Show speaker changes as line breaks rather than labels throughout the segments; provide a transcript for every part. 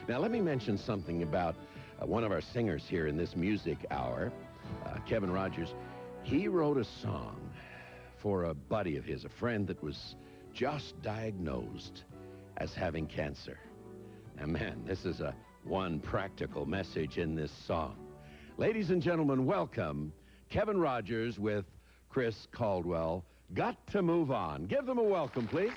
Now, let me mention something about one of our singers here in this music hour, Kevin Rogers. He wrote a song for a buddy of his, a friend that was just diagnosed as having cancer. Now, man, this is one practical message in this song. Ladies and gentlemen, welcome Kevin Rogers with Chris Caldwell. Got to Move On. Give them a welcome, please.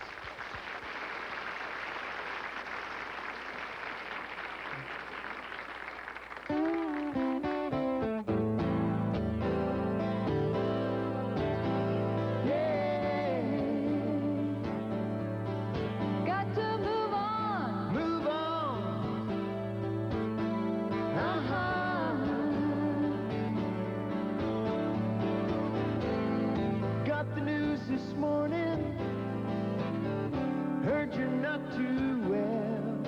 This morning, heard you're not too well.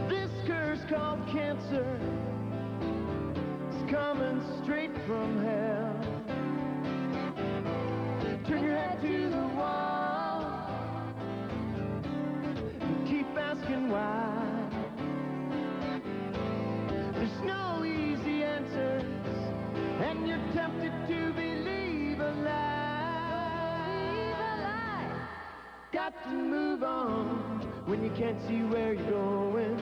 This curse called cancer is coming straight from hell. Turn your head to the wall and keep asking why. There's no easy answers, and you're tempted to believe a lie. Got to move on when you can't see where you're going.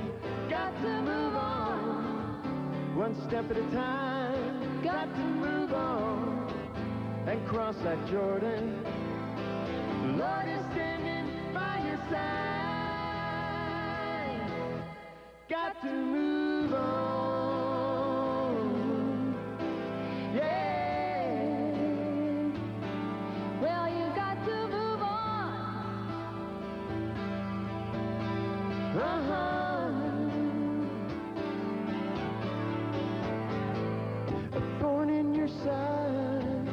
Got to move on, one step at a time. Got to move on and cross that Jordan. The Lord is standing by your side. Got to move on. Yeah. A thorn in your side,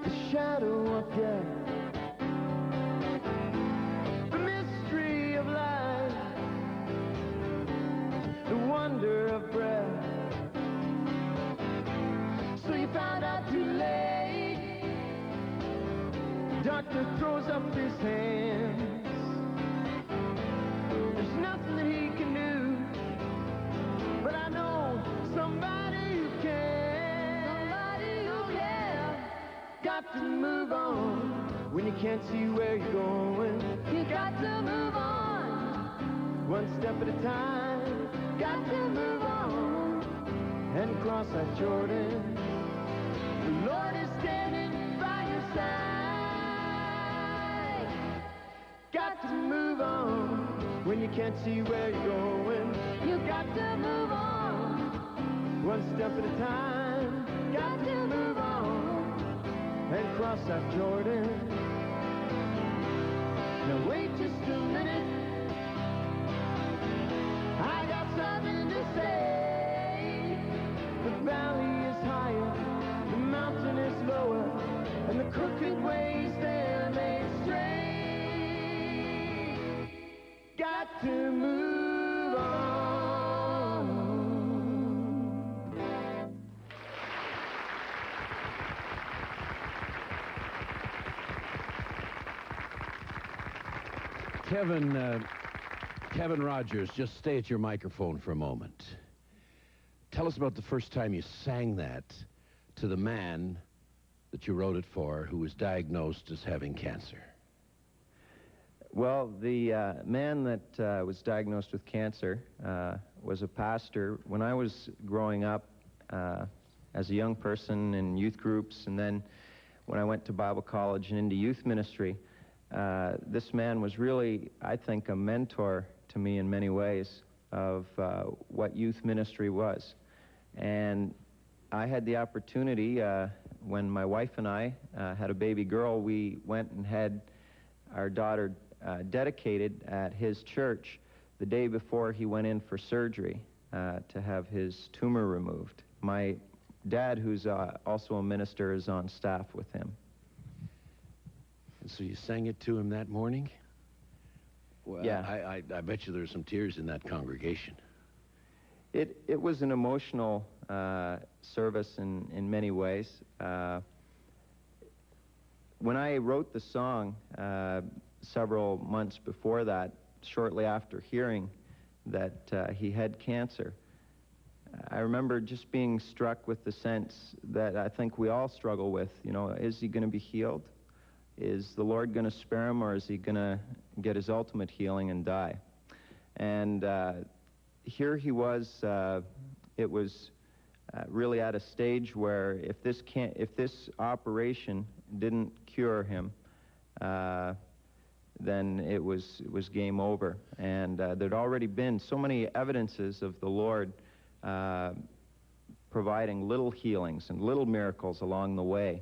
the shadow of death, the mystery of life, the wonder of breath. So you found out too late. The doctor throws up his hands. There's nothing that he can do, but I know somebody who can. Somebody who can. Got to move on when you can't see where you're going. You got to move on, one step at a time. Got to move on and cross that Jordan. The Lord is standing by your side. Got to move on when you can't see where you're going. You got to move on, one step at a time. Got to move on and cross that Jordan. Now wait just a minute, I got something to say. The valley is higher, the mountain is lower, and the crooked ways they're made straight. Got to move on.
Kevin Rogers, just stay at your microphone for a moment. Tell us about the first time you sang that to the man that you wrote it for, who was diagnosed as having cancer.
Well, the man that was diagnosed with cancer was a pastor. When I was growing up as a young person in youth groups, and then when I went to Bible college and into youth ministry, this man was really, I think, a mentor to me in many ways of what youth ministry was. And I had the opportunity, when my wife and I had a baby girl, we went and had our daughter dedicated at his church the day before he went in for surgery to have his tumor removed. My dad, who's also a minister, is on staff with him.
And so you sang it to him that morning? Well,
yeah.
I bet you there were some tears in that congregation.
It was an emotional service in many ways. When I wrote the song several months before that shortly after hearing that he had cancer, I remember just being struck with the sense that I think we all struggle with. You know, is he going to be healed? Is the Lord going to spare him, or is he going to get his ultimate healing and die? And here he was. It was really at a stage where if this operation didn't cure him, then it was game over. And there'd already been so many evidences of the Lord providing little healings and little miracles along the way,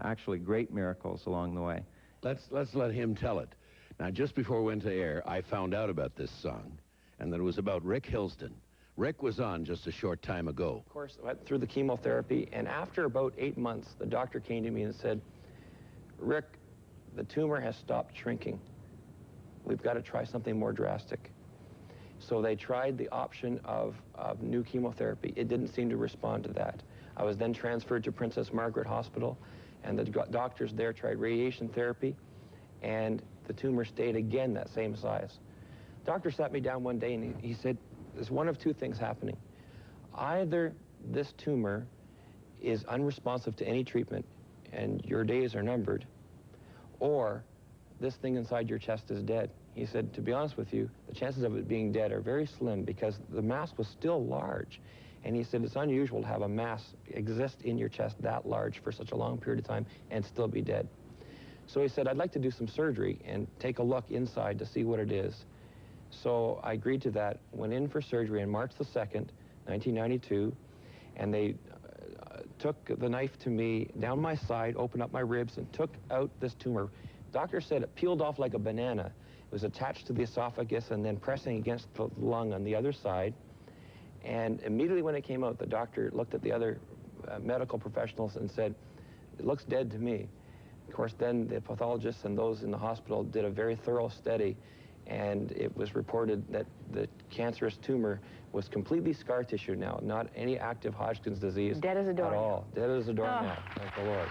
actually great miracles along the way.
Let's let him tell it. Now, just before we went to air, I found out about this song, and that it was about Rick Hilsden. Rick was on just a short time ago.
Of course, I went through the chemotherapy, and after about 8 months, the doctor came to me and said, Rick, the tumor has stopped shrinking. We've got to try something more drastic. So they tried the option of new chemotherapy. It didn't seem to respond to that. I was then transferred to Princess Margaret Hospital, and the doctors there tried radiation therapy, and the tumor stayed again that same size. Doctor sat me down one day and he said, there's one of two things happening. Either this tumor is unresponsive to any treatment and your days are numbered, or this thing inside your chest is dead. He said, to be honest with you, the chances of it being dead are very slim because the mass was still large. And he said, it's unusual to have a mass exist in your chest that large for such a long period of time and still be dead. So he said, I'd like to do some surgery and take a look inside to see what it is. So I agreed to that, went in for surgery on March the 2nd, 1992, and they took the knife to me down my side, opened up my ribs, and took out this tumor. Doctor said it peeled off like a banana. It was attached to the esophagus and then pressing against the lung on the other side. And immediately when it came out, the doctor looked at the other medical professionals and said, it looks dead to me. Of course, then the pathologists and those in the hospital did a very thorough study, and it was reported that the cancerous tumor was completely scar tissue now, not any active Hodgkin's disease
dead as a doornail.
at all. Dead as a doornail, thank the Lord.